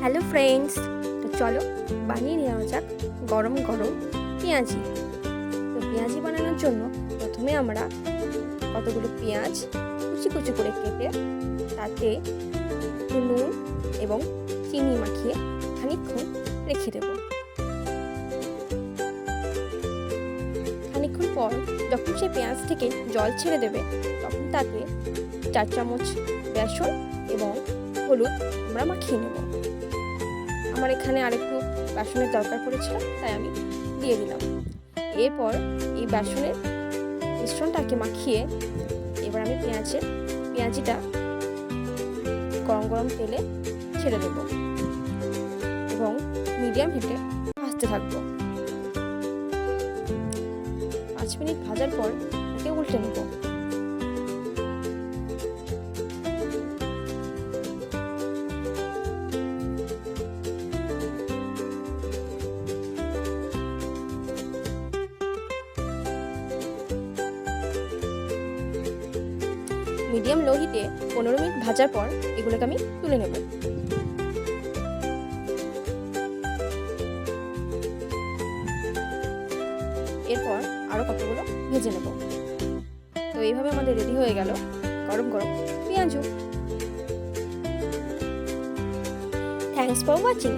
Hello friends, তো চলো বানিয়ে নেওয়া যাক গরম গরম পেঁয়াজি। তো পেঁয়াজি বানানোর জন্য প্রথমে আমরা কতগুলো পেঁয়াজ কুচি কুচি করে কেটে তাতে একটু নুন এবং চিনি মাখিয়ে খানিকক্ষণ রেখে দেব। খানিকক্ষণ পর যখন সেই পেঁয়াজ থেকে জল ছেড়ে দেবে তখন তাতে 4 চামচ বেসন এবং হলুদ আমরা মাখিয়ে নেব। আমার এখানে আরেকটু বেসনের দরকার পড়েছিল, তাই আমি দিয়ে দিলাম। এরপর এই বেসনের মিশ্রণটাকে মাখিয়ে এবার আমি পেঁয়াজিটা গরম গরম তেলে ছেড়ে দেব এবং মিডিয়াম হিটে ভাজতে থাকবো। 5 মিনিট ভাজার পর একে উল্টে নেব। মিডিয়াম লো হিটে 15 মিনিট ভাজার পর এগুলোকে আমি তুলে নেব। এরপর আরও কতগুলো ভেজে নেব। তো এইভাবে আমাদের রেডি হয়ে গেল গরম গরম পেঁয়াজু। Thanks for watching.